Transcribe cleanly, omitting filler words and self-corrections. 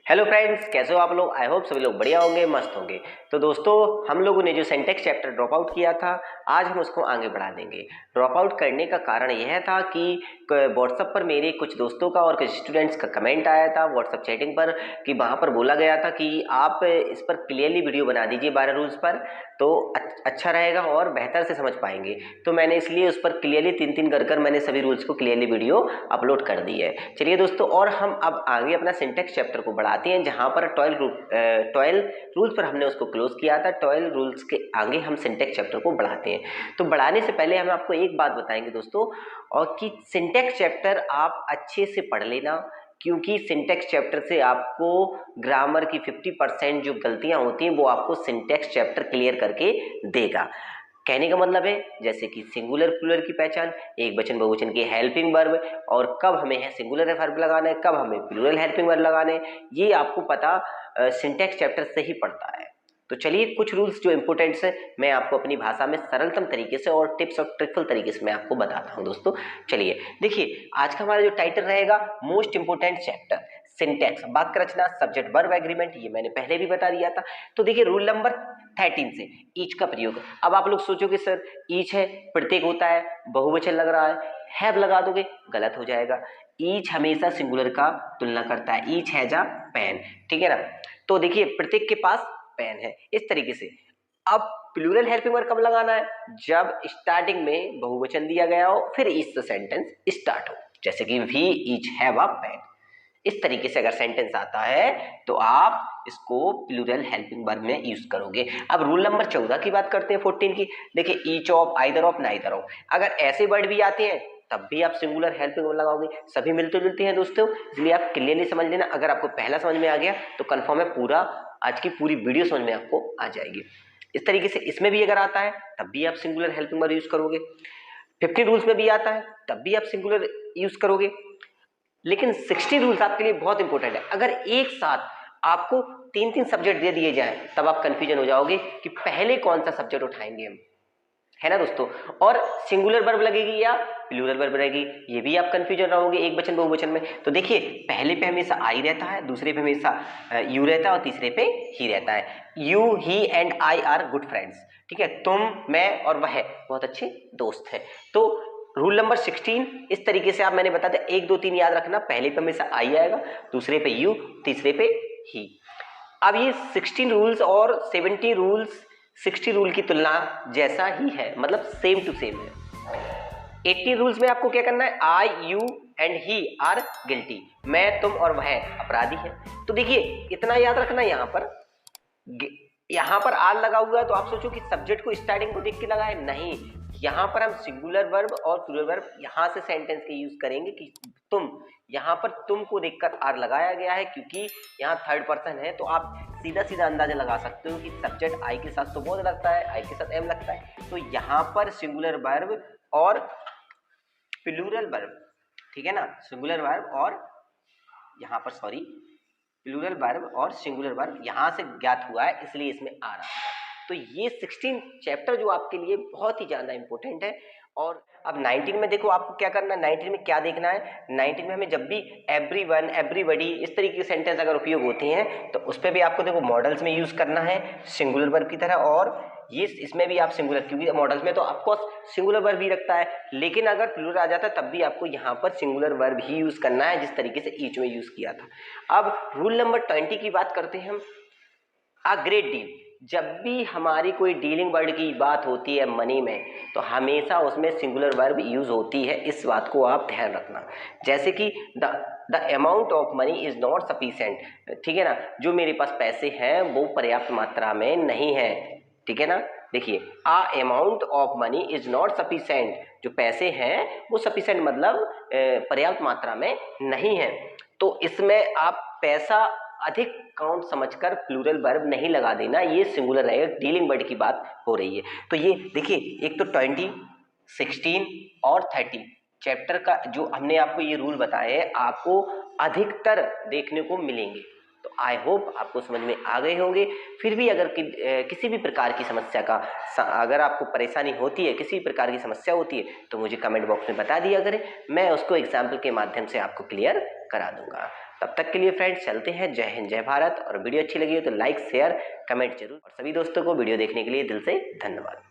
Hello friends, कैसे हो आप लोग। आई होप सभी लोग बढ़िया होंगे, मस्त होंगे। तो दोस्तों, हम लोगों ने जो सिंटैक्स चैप्टर ड्रॉप आउट किया था, आज हम उसको आगे बढ़ा देंगे। ड्रॉप आउट करने का कारण यह था कि व्हाट्सएप पर मेरे कुछ दोस्तों का और कुछ स्टूडेंट्स का कमेंट आया था व्हाट्सएप चैटिंग पर कि वहाँ पर बोला गया था कि आप इस पर क्लियरली वीडियो बना दीजिए 12 रूल्स पर, तो अच्छा रहेगा और बेहतर से समझ पाएंगे। तो मैंने इसलिए उस पर क्लियरली तीन कर मैंने सभी रूल्स को क्लियरली वीडियो अपलोड कर दी है। चलिए दोस्तों, और हम अब आगे अपना सिंटैक्स चैप्टर को बढ़ाते हैं, जहाँ पर 12 रूल्स पर हमने उसको क्लोज किया था। 12 रूल्स के आगे हम सिंटैक्स चैप्टर को बढ़ाते हैं। तो बढ़ाने से पहले हम आपको एक बात बताएंगे दोस्तों, और कि सिंटैक्स चैप्टर आप अच्छे से पढ़ लेना, क्योंकि सिंटैक्स चैप्टर से आपको ग्रामर की 50% जो गलतियां होती हैं वो आपको सिंटैक्स चैप्टर क्लियर करके देगा। कहने का मतलब है जैसे कि सिंगुलर प्लूरल की पहचान, एक वचन बहुवचन के हेल्पिंग वर्ब, और कब हमें है सिंगुलर वर्ब लगाना है, कब हमें प्लूरल हेल्पिंग वर्ब लगाने, ये आपको पता सिंटैक्स चैप्टर से ही पड़ता है। तो चलिए, कुछ रूल्स जो इंपॉर्टेंट्स है मैं आपको अपनी भाषा में सरलतम तरीके से और टिप्स और ट्रिकफुल तरीके से मैं आपको बताता हूं दोस्तों। चलिए देखिए, आज का हमारा जो टाइटल रहेगा मोस्ट इंपोर्टेंट चैप्टर सिंटैक्स, वाक्य रचना, सब्जेक्ट वर्ब एग्रीमेंट, ये मैंने पहले भी बता दिया था। तो देखिए, रूल नंबर 13 से ईच का प्रयोग। अब आप लोग सोचोगे सर ईच है, प्रत्येक होता है, बहुवचन लग रहा हैव लगा दोगे, गलत हो जाएगा। ईच हमेशा सिंगुलर का तुलना करता है, ईच हैज अ पेन, ठीक है ना। तो देखिए, प्रत्येक के पास पेन है, इस तरीके से। अब प्लूरल हेल्पिंग वर्ब कब लगाना है, जब स्टार्टिंग में बहुवचन दिया गया हो, फिर इस सेंटेंस स्टार्ट हो, जैसे कि we each have a pen. इस तरीके से अगर सेंटेंस आता है तो आप इसको प्लूरल हेल्पिंग वर्ब में यूज करोगे। अब रूल नंबर 14 की बात करते हैं, 14 की। देखिए, each of, either of, neither of, अगर ऐसे वर्ड भी आते हैं तब भी आप सिंगुलर हेल्पिंग वर्ब लगाओगे। सभी मिलते जुलते हैं दोस्तों, इसलिए आप क्लियरली समझ लेना। अगर आपको पहला समझ में आ गया तो कंफर्म है पूरा आज की पूरी वीडियो समझ में आपको आ जाएगी। इस तरीके से इसमें भी अगर आता है तब भी आप सिंगुलर हेल्पिंग वर्ब यूज करोगे। 15 रूल्स में भी आता है तब भी आप सिंगुलर यूज करोगे। लेकिन 60 रूल्स आपके लिए बहुत इंपॉर्टेंट है। अगर एक साथ आपको 3 सब्जेक्ट दे दिए जाएं तब आप कंफ्यूजन हो जाओगे कि पहले कौन सा सब्जेक्ट उठाएंगे हम, है ना दोस्तों। और सिंगुलर वर्ब लगेगी या प्लूरल वर्ब रहेगी, ये भी आप कंफ्यूजन रहोगे एक वचन बहुवचन में। तो देखिए, पहले पे हमेशा आई रहता है, दूसरे पे हमेशा यू रहता है, और तीसरे पे ही रहता है। You, he and I R good friends, ठीक है। तुम, मैं और वह बहुत अच्छे दोस्त हैं। तो रूल नंबर 16 इस तरीके से आप मैंने बता दिया, 1 2 3 याद रखना। पहले पे हमेशा आई आएगा, दूसरे पे यू, तीसरे पे ही। अब ये 16 रूल्स और 70 रूल्स 60 रूल की तुलना जैसा ही है, मतलब सेम टू सेम है। 80 रूल्स में आपको क्या करना है, I, you and he are guilty, मैं, तुम और वह अपराधी है। तो देखिए, इतना याद रखना, यहाँ पर आर लगा हुआ है तो आप सोचो कि सब्जेक्ट को स्टार्टिंग को देख के लगा है, नहीं। यहाँ पर हम सिंगुलर वर्ब और प्लूरल वर्ब यहाँ से सेंटेंस के यूज करेंगे कि तुम, यहाँ पर तुम को देखकर आर लगाया गया है, क्योंकि यहाँ थर्ड पर्सन है। तो आप सीधा सीधा अंदाजा लगा सकते हो कि सब्जेक्ट आई के साथ तो बहुत लगता है, आई के साथ एम लगता है, तो यहाँ पर सिंगुलर वर्ब और प्लूरल वर्ब, ठीक है ना, सिंगुलर वर्ब और यहाँ पर सॉरी प्लूरल वर्ब और सिंगुलर वर्ब यहाँ से ज्ञात हुआ है, इसलिए इसमें आ रहा है। तो ये 16 चैप्टर जो आपके लिए बहुत ही ज़्यादा इंपॉर्टेंट है। और अब 19 में देखो आपको क्या करना है, 19 में क्या देखना है। 19 में हमें जब भी एवरीवन, एवरीबॉडी इस तरीके के सेंटेंस अगर उपयोग होते हैं तो उस पर भी आपको देखो मॉडल्स में यूज करना है सिंगुलर वर्ब की तरह। और ये इसमें भी आप सिंगुलर, क्योंकि मॉडल्स में तो आपको सिंगुलर वर्ब ही रखता है, लेकिन अगर प्लूरल आ जाता है तब भी आपको यहाँ पर सिंगुलर वर्ब ही यूज करना है, जिस तरीके से ईच में यूज किया था। अब रूल नंबर 20 की बात करते हैं हम, अ ग्रेट डील। जब भी हमारी कोई डीलिंग वर्ड की बात होती है मनी में, तो हमेशा उसमें सिंगुलर वर्ब यूज होती है, इस बात को आप ध्यान रखना। जैसे कि the amount of money is not sufficient, ठीक है ना, जो मेरे पास पैसे हैं वो पर्याप्त मात्रा में नहीं है, ठीक है ना। देखिए, a amount of money is not sufficient, जो पैसे हैं वो सफिशिएंट मतलब पर्याप्त मात्रा में नहीं है। तो इसमें आप पैसा अधिक काउंट समझकर प्लूरल वर्ब नहीं लगा देना, ये सिंगुलर रहेगा, डीलिंग वर्ड की बात हो रही है। तो ये देखिए, एक तो 20, 16 और 30 चैप्टर का जो हमने आपको ये रूल बताए हैं, आपको अधिकतर देखने को मिलेंगे। तो आई होप आपको समझ में आ गए होंगे। फिर भी अगर किसी भी प्रकार की समस्या का, अगर आपको परेशानी होती है, किसी भी प्रकार की समस्या होती है, तो मुझे कमेंट बॉक्स में बता दिया करें, मैं उसको एग्जाम्पल के माध्यम से आपको क्लियर करा दूंगा। तब तक के लिए फ्रेंड्स चलते हैं। जय हिंद, जय भारत। और वीडियो अच्छी लगी हो तो लाइक, शेयर, कमेंट जरूर। और सभी दोस्तों को वीडियो देखने के लिए दिल से धन्यवाद।